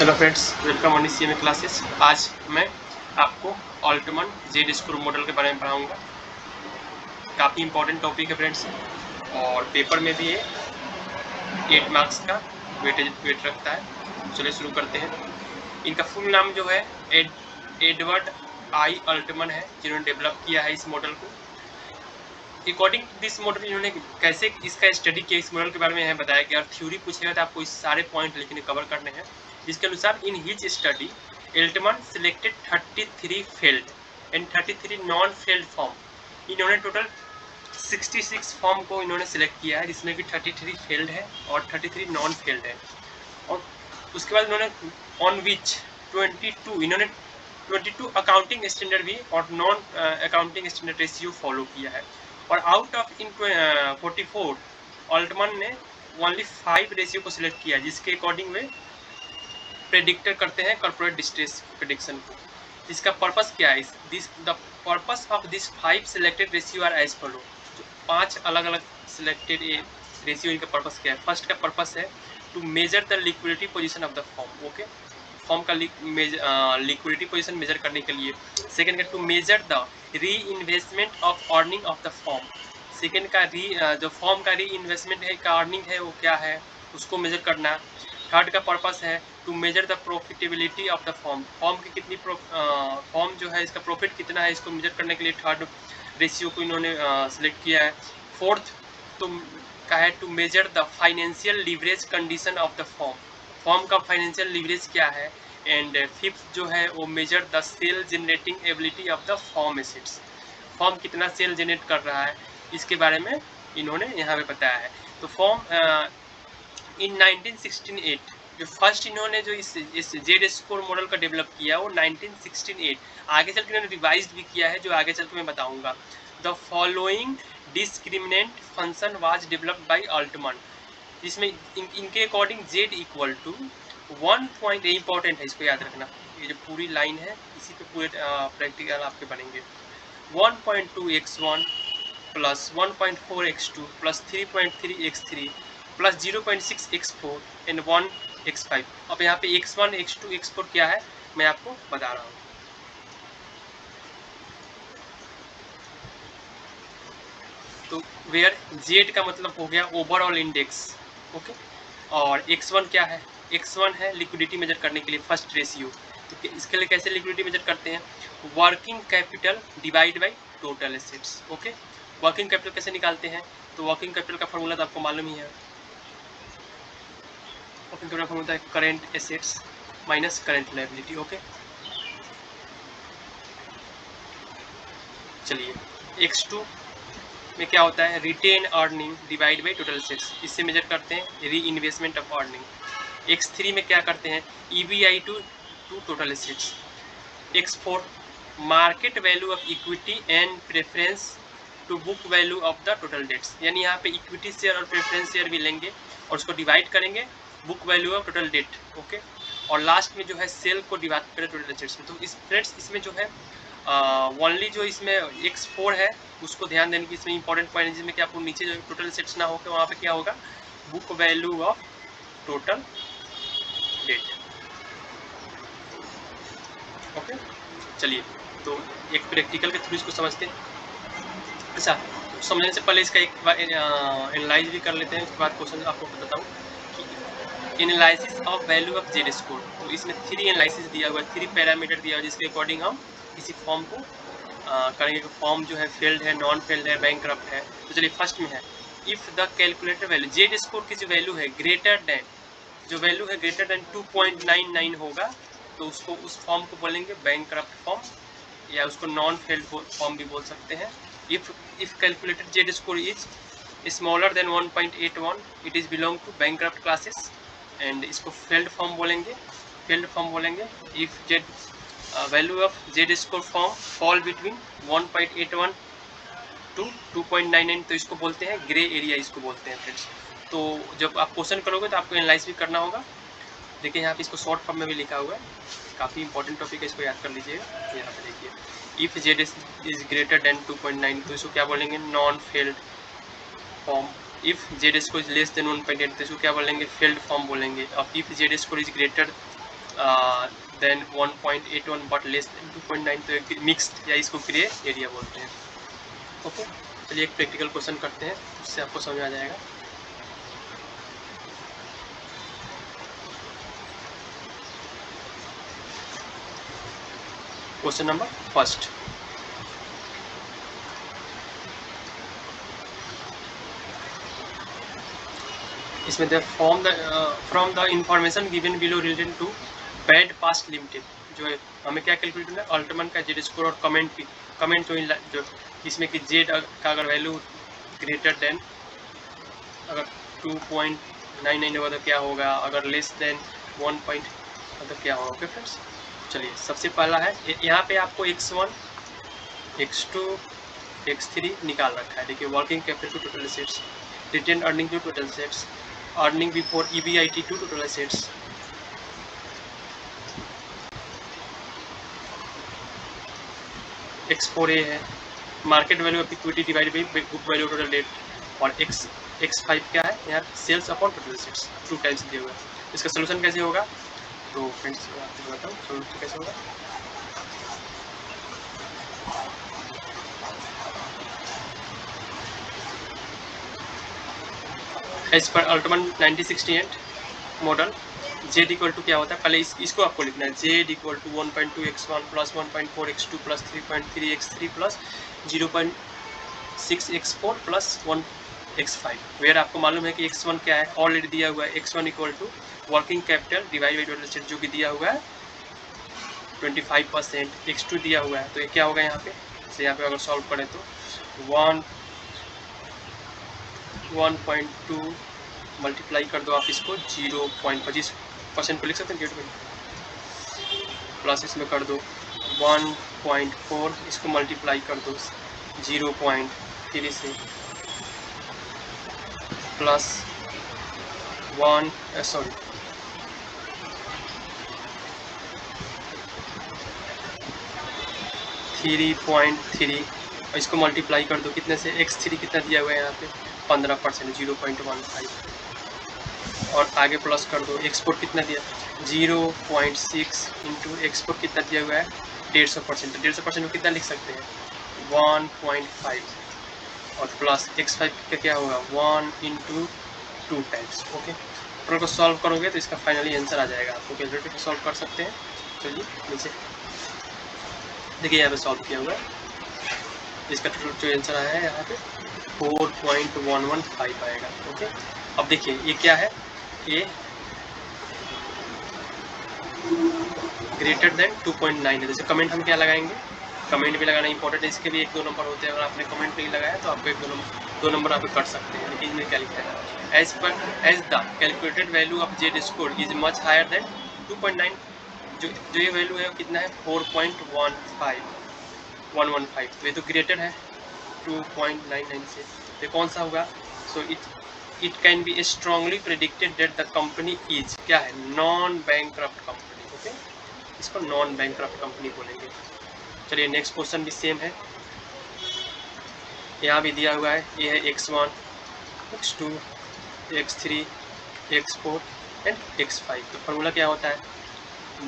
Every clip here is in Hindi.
Hello friends, welcome on CMA classes. आज मैं आपको ऑल्टमन जेड स्कोर मॉडल के बारे में पढ़ाऊंगा। काफ़ी इंपॉर्टेंट टॉपिक है फ्रेंड्स, और पेपर में भी ये 8 मार्क्स का वेट रखता है। चलिए शुरू करते हैं। इनका फुल नाम जो है एडवर्ड आई ऑल्टमन है, जिन्होंने डेवलप किया है इस मॉडल को। अकॉर्डिंग टू दिस मॉडल इन्होंने कैसे इसका स्टडी किया, इस मॉडल के बारे में यहाँ बताया गया। और थ्योरी पूछेगा तो आपको इस सारे पॉइंट लेकिन कवर करने हैं। जिसके अनुसार in his study Altman selected 33 failed and 33 non failed firm. इन्होंने टोटल 66 फॉर्म को इन्होंने सिलेक्ट किया है, जिसमें कि 33 फेल्ड है और 33 नॉन फेल्ड है। और उसके बाद इन्होंने ऑन विच 22 अकाउंटिंग स्टैंडर्ड भी और non accounting standard ratio follow किया है। और आउट ऑफ इन 44 ऑल्टमन ने ओनली 5 रेशियो को सिलेक्ट किया, जिसके अकॉर्डिंग वे प्रेडिक्टर करते हैं कॉर्पोरेट डिस्ट्रेस प्रेडिक्शन को। इसका पर्पस क्या है? The purpose of this 5 selected ratio are as follow. जो 5 अलग अलग सिलेक्टेड रेशियो, इनका पर्पस क्या है? फर्स्ट का पर्पस है to measure the liquidity position of the firm. Okay, firm का लिक्विडिटी पोजीशन मेजर करने के लिए। सेकेंड का to measure the reinvestment of earning of the firm. Second का जो फॉर्म का री इन्वेस्टमेंट है, का अर्निंग है, वो क्या है, उसको मेजर करना। थर्ड का पर्पस है to measure the profitability of the firm. Firm की कितनी फॉर्म जो है, इसका प्रॉफिट कितना है, इसको मेजर करने के लिए थर्ड रेशियो को इन्होंने सिलेक्ट किया है। फोर्थ तो का है to measure the financial leverage condition of the firm. Firm का फाइनेंशियल लीवरेज क्या है। एंड फिफ्थ जो है वो measure the sale generating ability of the firm assets. Firm कितना सेल जनरेट कर रहा है, इसके बारे में इन्होंने यहाँ पे बताया है। तो फॉर्म इन 1968 जो फर्स्ट इन्होंने जो इस जेड स्कोर मॉडल का डेवलप किया वो 1968। आगे चल के इन्होंने रिवाइज भी किया है, जो आगे चल के मैं बताऊंगा। The following discriminant function was developed by Altman. जिसमें इनके according Z equal to 1 point, important है, इसको याद रखना। ये जो पूरी लाइन है, इसी पे पूरे प्रैक्टिकल आपके बनेंगे। 1.2x1 plus 1.4x2 plus 3.3x3 plus 0.6x4 and 1x5। अब यहाँ पे x1 x2 x4 क्या है, मैं आपको बता रहा हूँ। तो वेयर जेड का मतलब हो गया ओवरऑल इंडेक्स। ओके, और x1 क्या है? x1 है लिक्विडिटी मेजर करने के लिए फर्स्ट रेशियो। तो इसके लिए कैसे लिक्विडिटी मेजर करते हैं? Working capital divide by total assets. Okay, working capital कैसे निकालते हैं? तो वर्किंग कैपिटल का फॉर्मूला तो आपको मालूम ही है। वर्किंग कैपिटल फॉर्मूला है current assets minus current liability. Okay, चलिए x2 में क्या होता है? Retain earning divide by total assets, इससे मेजर करते हैं री इन्वेस्टमेंट ऑफ अर्निंग। x3 में क्या करते हैं? EBI to total assets. x4 market value of equity and preference to book value of the total debts. यानी यहाँ पे इक्विटी शेयर और प्रेफरेंस शेयर भी लेंगे और उसको डिवाइड करेंगे book value of total debt. Okay, और लास्ट में जो है सेल को डिवाइड करें टोटल एसेट्स में। तो इस फ्रेंड्स इसमें जो है ओनली जो इसमें x4 है उसको ध्यान देने की इसमें इंपॉर्टेंट पॉइंट है, जिसमें कि आपको नीचे जो टोटल एसेट्स ना होकर वहाँ पे क्या होगा? Book value of total debt. Okay, चलिए तो एक प्रैक्टिकल के थ्रू इसको समझते हैं। अच्छा, समझने से पहले इसका एक बार एनालाइज भी कर लेते हैं, उसके बाद क्वेश्चन आपको बताऊँ कि analysis of value of Z score. तो इसमें 3 एनालिसिस दिया हुआ है, 3 पैरामीटर दिया हुआ है, जिसके अकॉर्डिंग हम किसी फॉर्म को करेंगे। फॉर्म जो है फेल्ड है, नॉन फेल्ड है, बैंकरप्ट है। तो चलिए फर्स्ट में है if the calculator value Z score की जो वैल्यू है ग्रेटर देन, जो वैल्यू है ग्रेटर देन 2.99 होगा, तो उसको उस फॉर्म को बोलेंगे बैंकरप्ट फॉर्म, या उसको नॉन फेल्ड फॉर्म भी बोल सकते हैं। If calculated Z score is smaller than 1.81 it is belong to bankrupt classes, and इसको फेल्ड फॉर्म बोलेंगे। फेल्ड फॉर्म बोलेंगे if Z value of Z score firm fall between 1.81 to 2.99, तो इसको बोलते हैं ग्रे एरिया, इसको बोलते हैं फ्रेंड्स। तो जब आप क्वेश्चन करोगे तो आपको एनालाइज भी करना होगा। देखिए यहाँ पे इसको शॉर्ट फॉर्म में भी लिखा हुआ है, काफ़ी इंपॉर्टेंट टॉपिक है, इसको याद कर लीजिएगा। यहाँ पे देखिए if Z is greater than 2.9, तो इसको क्या बोलेंगे? Non failed form. If Z score is less than 1.8, तो इसको क्या बोलेंगे? फेल्ड फॉर्म बोलेंगे। अब if Z score is greater than 1.81 but less than 2.9, तो एक मिक्स्ड या इसको ग्रे एरिया बोलते हैं। ओके, चलिए एक प्रैक्टिकल क्वेश्चन करते हैं, उससे आपको समझ आ जाएगा। क्वेश्चन नंबर फर्स्ट, इसमें the from the information given below related to bad past limited, जो है हमें क्या कैलकुलेट करना है, अल्टरमन का जेड स्कोर और कमेंट जो इसमें कि जेड का अगर वैल्यू ग्रेटर देन अगर 2.99 होगा तो क्या होगा, अगर लेस देन 1 पॉइंट तो क्या होगा। ओके फ्रेंड्स, चलिए सबसे पहला है यहाँ पे आपको x1 x2 x3 निकाल रखा है। देखिए working capital to total assets, retain earning to total assets, earning before EBIT to total assets, x4 है market value of equity divide by book value total debt, और x5 क्या है यहाँ sales upon total assets, 2 times दिया हुआ है। इसका सोल्यूशन कैसे होगा, तो फ्रेंड्स आपको बताऊँ सोल्यूशन कैसे होगा। एज पर Altman 1968 model Z equal to क्या होता है, पहले इसको आपको लिखना है, Z equal to 1.2 x1 plus 1.4 x2 plus 3.3 x3 plus 0.6 x4 plus 1 x5, where आपको मालूम है कि x1 क्या है, ऑलरेडी दिया हुआ है, x1 equal to working capital divide by total asset जो कि दिया हुआ है 25%, x2 दिया हुआ है, तो ये क्या होगा यहाँ पे, तो यहाँ पे अगर सॉल्व करें तो 1.2 मल्टीप्लाई कर दो आप इसको 0.25% को लिख सकते हैं गेट में, प्लस इसमें कर दो 1.4, इसको मल्टीप्लाई कर दो 0.3 से, प्लस 3.3, इसको मल्टीप्लाई कर दो कितने से, x3 कितना दिया हुआ है यहाँ पे 15%, 0.15, और आगे प्लस कर दो, एक्सपोर्ट कितना दिया 0.6 इंटू एक्सपोर्ट कितना दिया हुआ है 150%, तो 150% में कितना लिख सकते हैं 1.5, और प्लस x5 का क्या होगा 1 इंटू 2 टाइम्स। ओके, टोटल को सॉल्व करोगे तो इसका फाइनली आंसर आ जाएगा, आपको कैलकुलेटर पे सॉल्व कर सकते हैं। चलिए नीचे देखिए यहाँ पे सॉल्व किया हुआ है, इसका टोटल जो आंसर आया है यहाँ पे 4.115 आएगा। ओके, अब देखिए ये क्या है, ये ग्रेटर देन 2.9 है, जैसे कमेंट हम क्या लगाएंगे, कमेंट भी लगाना इंपॉर्टेंट है, इसके भी 1-2 नंबर होते हैं, अगर आपने कमेंट नहीं लगाया तो आपको 1-2 नंबर आप कर सकते हैं। लेकिन इसमें क्या लिखा है, as the calculated value of Z score is much higher than 2.9, जो ये वैल्यू है वो कितना है 4.115, तो ये तो ग्रेटर है 2.99 से, ये कौन सा होगा, so it can be strongly predicted that the company is क्या है, नॉन बैंकरप्ट कंपनी। ओके, इसको नॉन बैंकरप्ट कंपनी बोलेंगे। चलिए नेक्स्ट क्वेश्चन भी सेम है, यहाँ भी दिया हुआ है, ये है x1 x2 x3 x4 and x5, तो फॉर्मूला क्या होता है,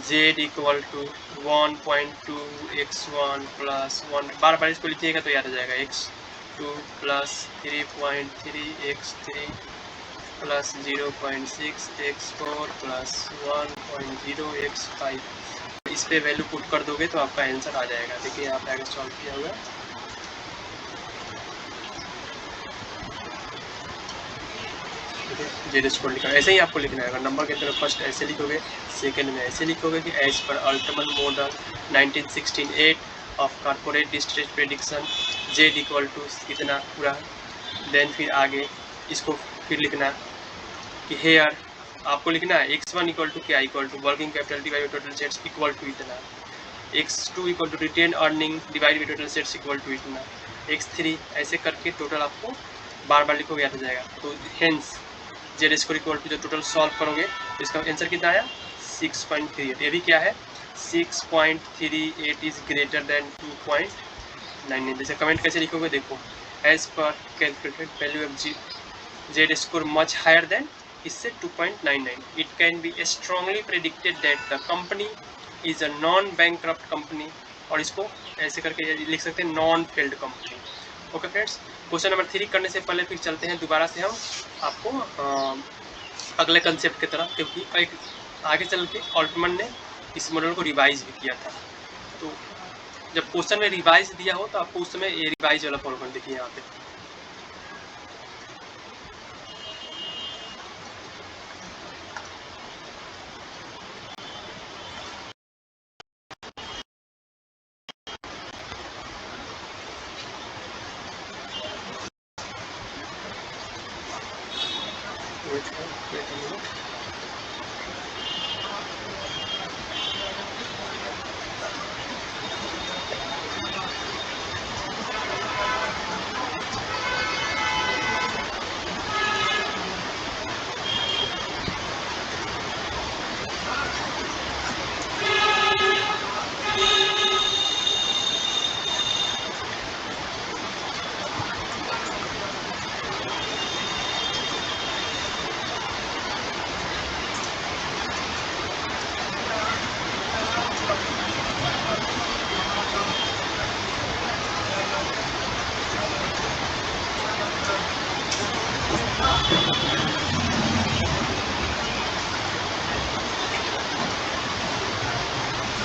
z equal to 1.2 x1 plus 1, बार बार इसको लिखिएगा तो याद आ जाएगा, x2 plus 3.3 x3 plus 0.6 x4 plus 1.0 x5, इस पे वैल्यू पुट कर दोगे तो आपका आंसर आ जाएगा। देखिए यहाँ पे आगे सॉल्व किया हुआ है, जेड स्कोर लिखा, ऐसे ही आपको लिखना है, अगर नंबर की तरफ फर्स्ट ऐसे लिखोगे, सेकंड में ऐसे लिखोगे कि एज पर Altman model 1968 of corporate distress prediction Z equal to इतना पूरा, देन फिर आगे इसको फिर लिखना कि हेयर आपको लिखना है x1 इक्वल टू क्या, equal to working capital divide total assets equal to इतना, x2 equal to retain earning divide by total assets equal to इतना, x3, ऐसे करके टोटल आपको बार बार लिखोगे याद हो जाएगा। तो hence Z score equal to जो टोटल सॉल्व करोगे तो इसका आंसर कितना आया 6.38, ये भी क्या है 6.38 इज ग्रेटर देन 2.99, जैसे कमेंट कैसे लिखोगे देखो, एज पर calculated value of Z score much higher than इससे 2.99। It can be strongly predicted that the company is a non bankrupt company, और इसको ऐसे करके लिख सकते हैं non failed company. Okay friends, question number 3 करने से पहले फिर चलते हैं दोबारा से हम आपको अगले कंसेप्ट की तरफ, क्योंकि एक आगे चल के ऑल्टमन ने इस मॉडल को रिवाइज भी किया था। तो जब क्वेश्चन में रिवाइज दिया हो तो आपको उस समय ये रिवाइज वाला फॉलो कर देखिए यहाँ पे।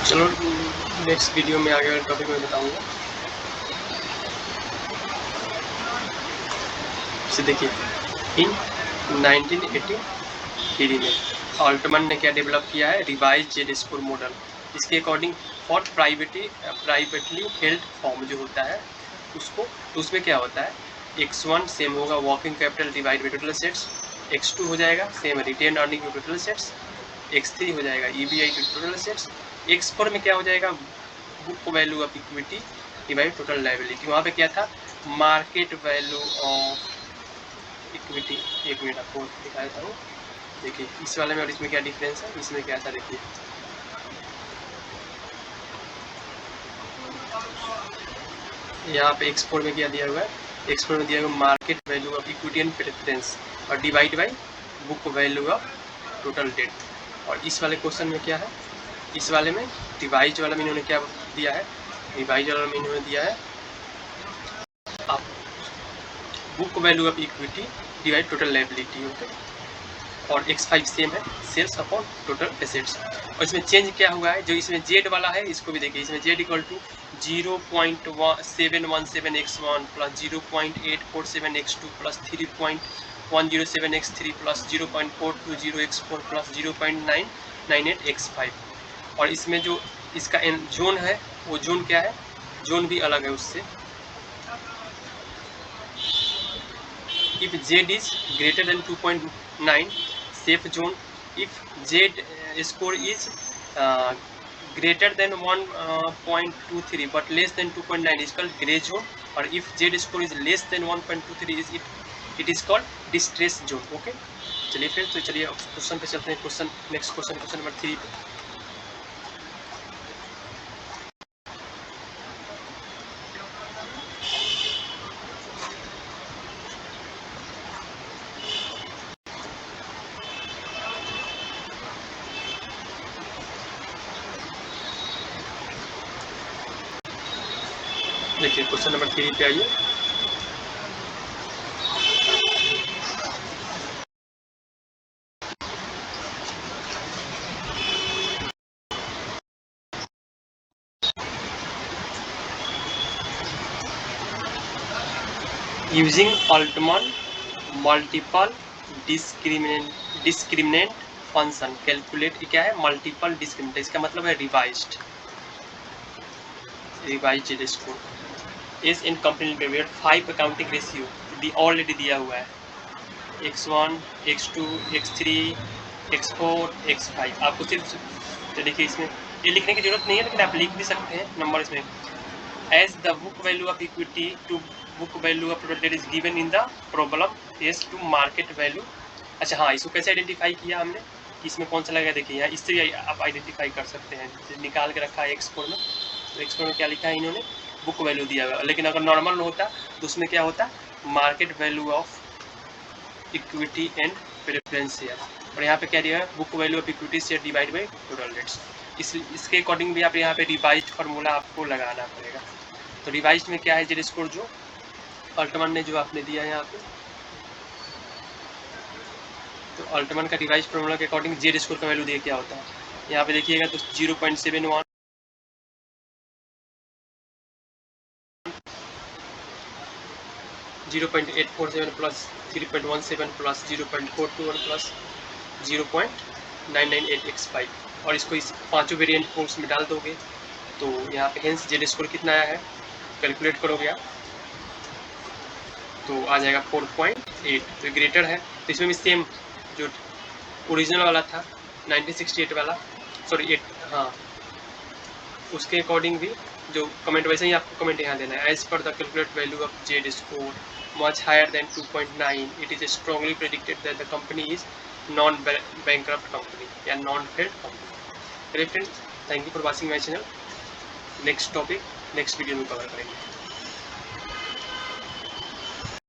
चलो नेक्स्ट वीडियो में आगे वाले टॉपिक में बताऊंगा। इसे देखिए, इन 1983 में ऑल्टमन ने क्या डेवलप किया है, रिवाइज जेड स्कोर मॉडल। इसके according for privately held form जो होता है उसको, तो उसमें क्या होता है, x1 सेम होगा working capital divide by total assets, x2 हो जाएगा same retain earning to total assets, x3 हो जाएगा EBI to total sets, x4 में क्या हो जाएगा, book value of equity divide total liability. वहाँ पे क्या था, मार्केट वैल्यू ऑफ इक्विटी। एक मिनट आपको दिखाया था वो, देखिए इस वाले में और इसमें क्या डिफरेंस है, इसमें क्या था देखिए, यहाँ पे x4 में क्या दिया हुआ है, x4 में दिया हुआ market value of equity and preference और divide by book value of total debt. और इस वाले क्वेश्चन में क्या है, इस वाले में रिवाइज वाला में इन्होंने क्या दिया है, रिवाइज वाला में इन्होंने दिया है आप book value of equity divide total liability. Okay, और x5 सेम है सेल्स अपॉन टोटल एसेट्स। और इसमें चेंज क्या हुआ है, जो इसमें जेड वाला है इसको भी देखिए, इसमें Z equal to 0.717x1 plus 0.847x2 plus 3.107x3 plus 0.420x4 plus 0.998x5। और इसमें जो इसका जोन है वो जोन क्या है, जोन भी अलग है उससे। If Z is greater than 2.9, safe zone. If Z score is greater than 1.23 but less than 2.9 is called gray zone. और if Z score is less than 1.23 is it is called distress zone. Okay, चलिए फिर तो चलिए क्वेश्चन पे चलते हैं। क्वेश्चन नेक्स्ट क्वेश्चन नंबर 3 पे। देखिए क्वेश्चन नंबर 3 पे आइए। Using Altman multiple discriminant function calculate, क्या है मल्टीपल डिस्क्रिमिनेंट, इसका मतलब है revised score is in company limited 5 accounting ratio the already दिया हुआ है x1 x2 x3 x4 x5। आपको सिर्फ तो देखिए इसमें ये लिखने की जरूरत नहीं है, लेकिन आप लिख भी सकते हैं नंबर इसमें। As the book value of equity to book value of total debt is given in the problem as to market value. अच्छा हाँ, इसको कैसे आइडेंटिफाई किया हमने, इसमें कौन सा लगा, देखिए यहाँ इससे आप आइडेंटिफाई कर सकते हैं। निकाल के रखा है x4 में, तो x4 में क्या लिखा है इन्होंने, बुक वैल्यू दिया हुआ। लेकिन अगर नॉर्मल होता तो उसमें क्या होता, market value of equity and preference share, और यहाँ पे क्या दिया है, book value of equity share divide by total rates. इसके अकॉर्डिंग भी आप यहाँ पे रिवाइज्ड फार्मूला आपको लगाना पड़ेगा। तो रिवाइज्ड में क्या है, जेड स्कोर जो अल्टमन ने जो आपने दिया है यहाँ पे, तो अल्टमन का रिवाइज फार्मूला के अकॉर्डिंग जेड स्कोर का वैल्यू देखिए क्या होता है। यहाँ पे देखिएगा तो 0.71, 0.847 प्लस 3.17 प्लस 0.421 प्लस 0.9985, और इसको इस पांचों वेरिएंट फॉर्म्स में डाल दोगे तो यहाँ पे हेंस जेड स्कोर कितना आया है, कैलकुलेट करोगे आप तो आ जाएगा 4.8, तो ग्रेटर है। तो इसमें भी सेम जो ओरिजिनल वाला था 1968 वाला, सॉरी 8, हाँ, उसके अकॉर्डिंग भी जो कमेंट वैसे ही आपको कमेंट यहाँ देना है, एज पर the calculate value of Z score much higher than 2.9, it is strongly predicted that the company is non-bankrupt company या non-failed company। चलिए friends, thank you for watching my channel. Next topic next video में कवर करेंगे।